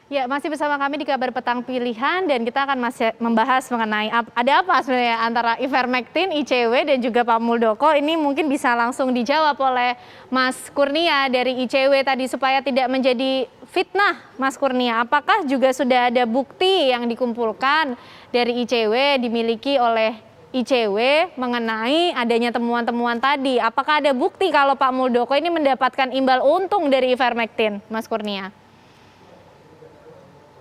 Ya, masih bersama kami di Kabar Petang Pilihan dan kita akan masih membahas mengenai ada apa sebenarnya antara ivermectin, ICW dan juga Pak Muldoko. Ini mungkin bisa langsung dijawab oleh Mas Kurnia dari ICW tadi supaya tidak menjadi fitnah, Mas Kurnia. Apakah juga sudah ada bukti yang dikumpulkan dari ICW dimiliki oleh ICW mengenai adanya temuan-temuan tadi? Apakah ada bukti kalau Pak Muldoko ini mendapatkan imbal untung dari ivermectin, Mas Kurnia?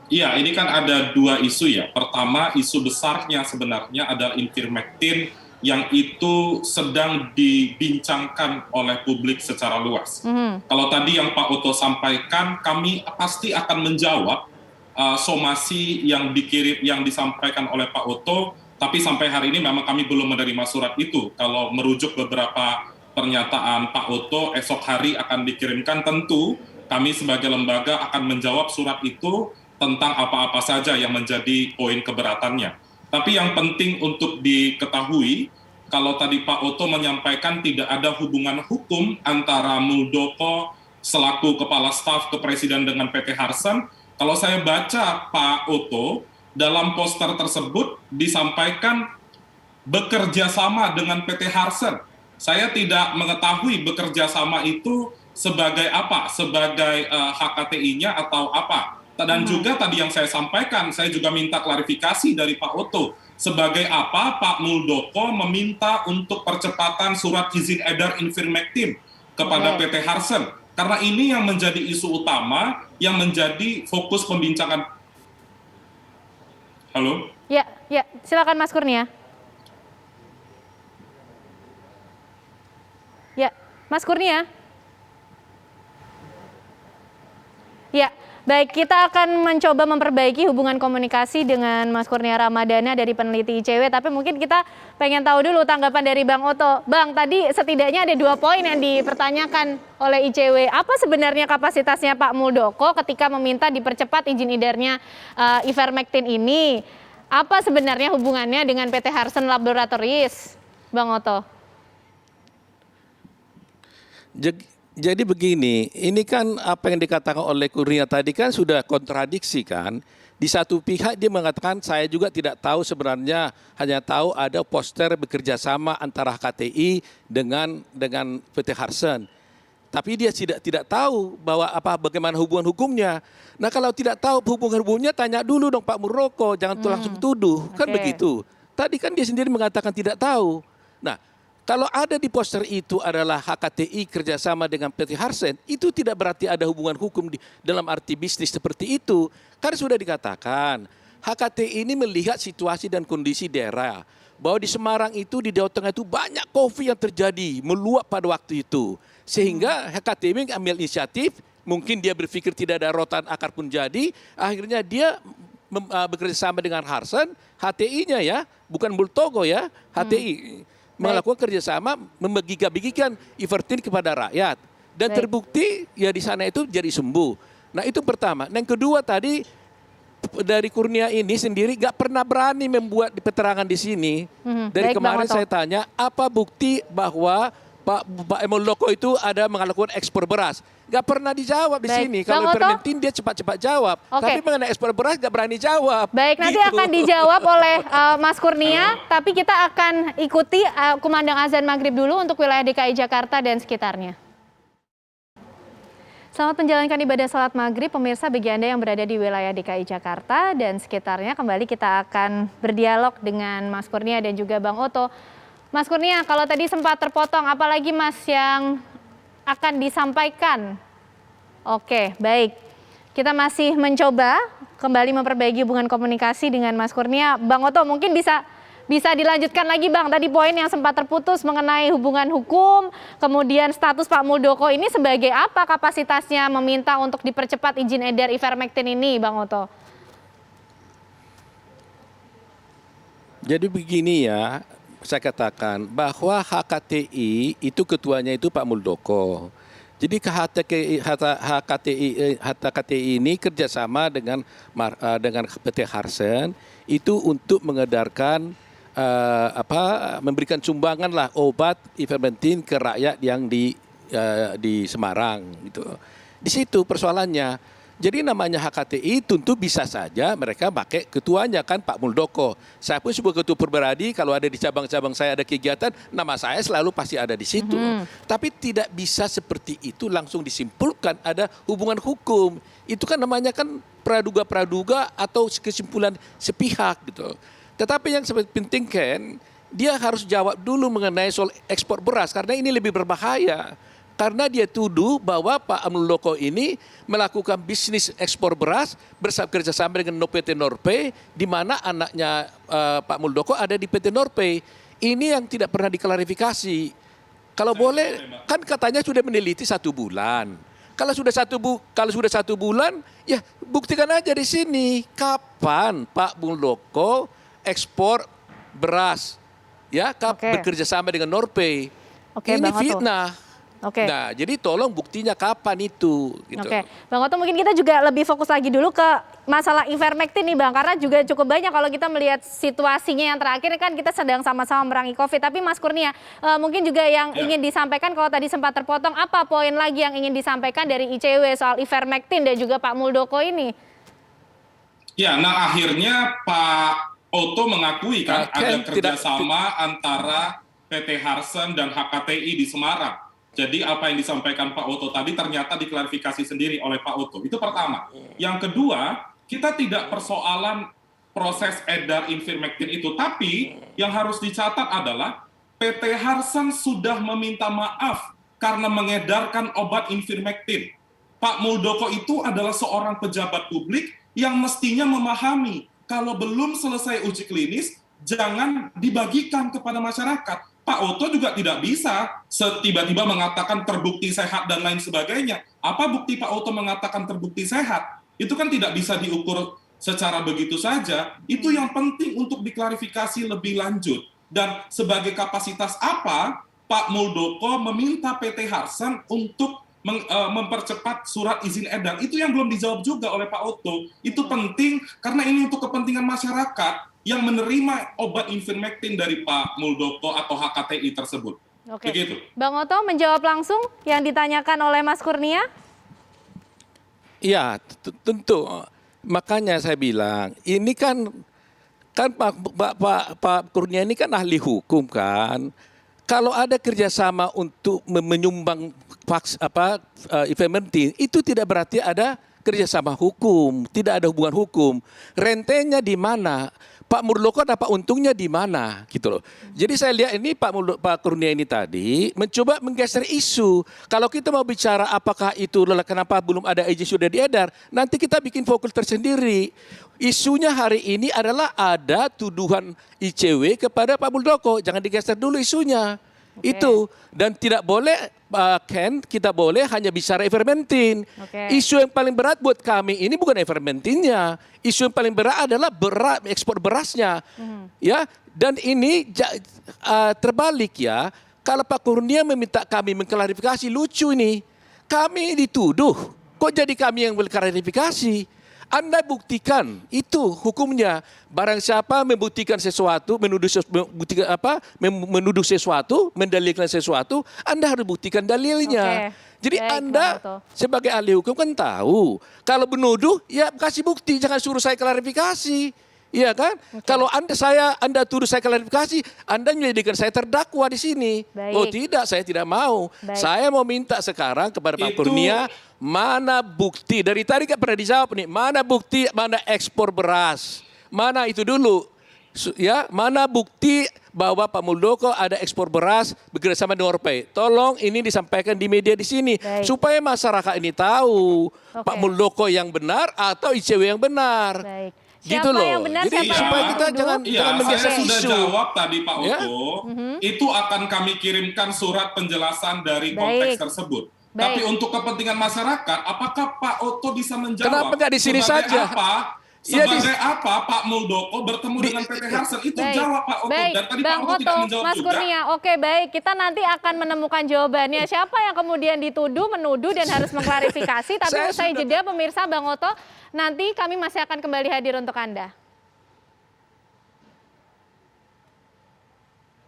Iya, ini kan ada dua isu ya. Pertama, isu besarnya sebenarnya adalah ivermectin yang itu sedang dibincangkan oleh publik secara luas. Kalau tadi yang Pak Oto sampaikan, kami pasti akan menjawab somasi yang disampaikan oleh Pak Oto, tapi sampai hari ini memang kami belum menerima surat itu. Kalau merujuk beberapa pernyataan Pak Oto, esok hari akan dikirimkan, tentu kami sebagai lembaga akan menjawab surat itu tentang apa-apa saja yang menjadi poin keberatannya. Tapi yang penting untuk diketahui, kalau tadi Pak Oto menyampaikan tidak ada hubungan hukum antara Muldoko selaku Kepala Staf Kepresiden dengan PT Harsen, kalau saya baca Pak Oto, dalam poster tersebut disampaikan bekerja sama dengan PT Harsen. Saya tidak mengetahui bekerja sama itu sebagai apa, sebagai HKTI-nya atau apa. Dan juga tadi yang saya sampaikan, saya juga minta klarifikasi dari Pak Oto. Sebagai apa Pak Muldoko meminta untuk percepatan surat izin edar ivermectin kepada PT Harsen? Karena ini yang menjadi isu utama, yang menjadi fokus pembincangan. Halo? Ya, silakan Mas Kurnia. Ya, Mas Kurnia. Ya. Baik, kita akan mencoba memperbaiki hubungan komunikasi dengan Mas Kurnia Ramadana dari peneliti ICW, tapi mungkin kita pengen tahu dulu tanggapan dari Bang Oto. Bang, tadi setidaknya ada 2 poin yang dipertanyakan oleh ICW. Apa sebenarnya kapasitasnya Pak Muldoko ketika meminta dipercepat izin edarnya ivermectin ini? Apa sebenarnya hubungannya dengan PT Harsen Laboratories, Bang Oto? Jadi begini, ini kan apa yang dikatakan oleh Kurnia tadi kan sudah kontradiksi kan. Di satu pihak dia mengatakan saya juga tidak tahu, sebenarnya hanya tahu ada poster bekerja sama antara KTI dengan PT Harsen. Tapi dia tidak tahu bahwa bagaimana hubungan hukumnya. Nah kalau tidak tahu hubungan hukumnya, tanya dulu dong Pak Muldoko, jangan langsung tuduh, kan begitu. Tadi kan dia sendiri mengatakan tidak tahu. Nah, kalau ada di poster itu adalah HKTI kerjasama dengan PT Harsen, itu tidak berarti ada hubungan hukum dalam arti bisnis seperti itu. Karena sudah dikatakan, HKTI ini melihat situasi dan kondisi daerah. Bahwa di Semarang itu, di Jawa Tengah itu banyak COVID yang terjadi, meluap pada waktu itu. Sehingga HKTI mengambil inisiatif, mungkin dia berpikir tidak ada rotan akar pun jadi, akhirnya dia bekerja sama dengan Harsen, HTI-nya ya, bukan Muldoko ya, HTI. Melakukan kerjasama membagikan ivermectin kepada rakyat dan terbukti ya di sana itu jadi sembuh. Nah itu pertama. Yang kedua tadi dari Kurnia ini sendiri nggak pernah berani membuat keterangan di sini. Dari kemarin saya tanya apa bukti bahwa Pak Muldoko itu ada melakukan ekspor beras. Gak pernah dijawab di sini. Kalau ivermectin dia cepat-cepat jawab. Tapi mengenai ekspor beras gak berani jawab. Baik, nanti akan dijawab oleh Mas Kurnia. Tapi kita akan ikuti kumandang azan maghrib dulu untuk wilayah DKI Jakarta dan sekitarnya. Selamat menjalankan ibadah salat maghrib, pemirsa bagi Anda yang berada di wilayah DKI Jakarta dan sekitarnya. Kembali kita akan berdialog dengan Mas Kurnia dan juga Bang Oto. Mas Kurnia, kalau tadi sempat terpotong, apalagi Mas yang akan disampaikan? Oke, baik. Kita masih mencoba kembali memperbaiki hubungan komunikasi dengan Mas Kurnia. Bang Oto, mungkin bisa dilanjutkan lagi Bang, tadi poin yang sempat terputus mengenai hubungan hukum, kemudian status Pak Muldoko ini sebagai apa kapasitasnya meminta untuk dipercepat izin edar ivermectin ini, Bang Oto? Jadi begini ya, saya katakan bahwa HKTI itu ketuanya itu Pak Muldoko. Jadi HKTI ini kerjasama dengan PT Harsen itu untuk mengedarkan memberikan sumbangan lah obat ivermectin ke rakyat yang di Semarang gitu. Di situ persoalannya. Jadi namanya HKTI tentu bisa saja mereka pakai ketuanya kan Pak Muldoko. Saya pun sebagai ketua Perberadi, kalau ada di cabang-cabang saya ada kegiatan, nama saya selalu pasti ada di situ. Tapi tidak bisa seperti itu langsung disimpulkan ada hubungan hukum. Itu kan namanya kan praduga-praduga atau kesimpulan sepihak gitu. Tetapi yang penting kan dia harus jawab dulu mengenai soal ekspor beras karena ini lebih berbahaya. Karena dia tuduh bahwa Pak Muldoko ini melakukan bisnis ekspor beras bekerjasama dengan PT Norpe, di mana anaknya Pak Muldoko ada di PT Norpe. Ini yang tidak pernah diklarifikasi. Kalau boleh, kan katanya sudah meneliti 1 bulan. Kalau sudah satu bulan, ya buktikan aja di sini kapan Pak Muldoko ekspor beras, ya bekerjasama dengan Norpe. Ini Bang Oto. fitnah. Nah, jadi tolong buktinya kapan itu. Gitu. Bang Oto, mungkin kita juga lebih fokus lagi dulu ke masalah ivermectin nih Bang, karena juga cukup banyak kalau kita melihat situasinya yang terakhir kan kita sedang sama-sama memerangi COVID. Tapi Mas Kurnia, mungkin juga yang ingin disampaikan kalau tadi sempat terpotong, apa poin lagi yang ingin disampaikan dari ICW soal ivermectin dan juga Pak Muldoko ini? Ya, nah akhirnya Pak Oto mengakui kan ada kerjasama antara PT Harsen dan HKTI di Semarang. Jadi apa yang disampaikan Pak Oto tadi ternyata diklarifikasi sendiri oleh Pak Oto. Itu pertama. Yang kedua, kita tidak persoalan proses edar ivermectin itu. Tapi yang harus dicatat adalah PT Harsen sudah meminta maaf karena mengedarkan obat ivermectin. Pak Muldoko itu adalah seorang pejabat publik yang mestinya memahami kalau belum selesai uji klinis, jangan dibagikan kepada masyarakat. Pak Oto juga tidak bisa tiba-tiba mengatakan terbukti sehat dan lain sebagainya. Apa bukti Pak Oto mengatakan terbukti sehat? Itu kan tidak bisa diukur secara begitu saja. Itu yang penting untuk diklarifikasi lebih lanjut. Dan sebagai kapasitas apa Pak Muldoko meminta PT Harsen untuk mempercepat surat izin edar? Itu yang belum dijawab juga oleh Pak Oto. Itu penting karena ini untuk kepentingan masyarakat yang menerima obat ivermectin dari Pak Muldoko atau HKTI tersebut. Begitu. Bang Oto menjawab langsung yang ditanyakan oleh Mas Kurnia? Iya, tentu. Makanya saya bilang, ini kan Pak Kurnia ini kan ahli hukum kan. Kalau ada kerjasama untuk menyumbang ivermectin, itu tidak berarti ada kerjasama hukum, tidak ada hubungan hukum. Rentenya di mana? Pak Muldoko dapat untungnya di mana gitu loh. Jadi saya lihat ini Pak Kurnia ini tadi mencoba menggeser isu. Kalau kita mau bicara apakah itu kenapa belum ada izin sudah diedar, nanti kita bikin fokus tersendiri. Isunya hari ini adalah ada tuduhan ICW kepada Pak Muldoko. Jangan digeser dulu isunya. Itu dan tidak boleh Ken, kita boleh hanya bicara ivermectin. Isu yang paling berat buat kami ini bukan ivermectinnya. Isu yang paling berat adalah ekspor berasnya. Ya, dan ini terbalik ya. Kalau Pak Kurnia meminta kami mengklarifikasi, lucu ini. Kami dituduh, kok jadi kami yang berklarifikasi? Anda buktikan itu hukumnya. Barang siapa membuktikan sesuatu, menuduh sesuatu, mendalilkan sesuatu, Anda harus buktikan dalilnya. Jadi Anda sebagai ahli hukum kan tahu. Kalau menuduh, ya kasih bukti, jangan suruh saya klarifikasi. Iya kan? Kalau Anda tuduh saya klarifikasi, Anda menjadikan saya terdakwa di sini. Oh tidak, saya tidak mau. Saya mau minta sekarang kepada Pak Kurnia, mana bukti? Dari tadi kan pernah dijawab nih, mana bukti, mana ekspor beras? Mana itu dulu? Ya, mana bukti bahwa Pak Muldoko ada ekspor beras bekerjasama dengan Norpe? Tolong ini disampaikan di media di sini supaya masyarakat ini tahu Pak Muldoko yang benar atau ICW yang benar. Gitu loh. Yang benar, jadi supaya kita jangan menggeser saya sudah isu. jawab tadi Pak Oto, itu akan kami kirimkan surat penjelasan dari konteks tersebut. Tapi untuk kepentingan masyarakat, apakah Pak Oto bisa menjawab? Kenapa nggak di sini saja? Sebagai apa Pak Muldoko bertemu dengan PT Harsen? Itu jawab Pak Oto. Dan tadi Pak Oto tidak menjawab Mas Kurnia, oke baik. Kita nanti akan menemukan jawabannya. Siapa yang kemudian dituduh, menuduh dan harus mengklarifikasi. Tapi usai jeda pemirsa Bang Oto, nanti kami masih akan kembali hadir untuk Anda.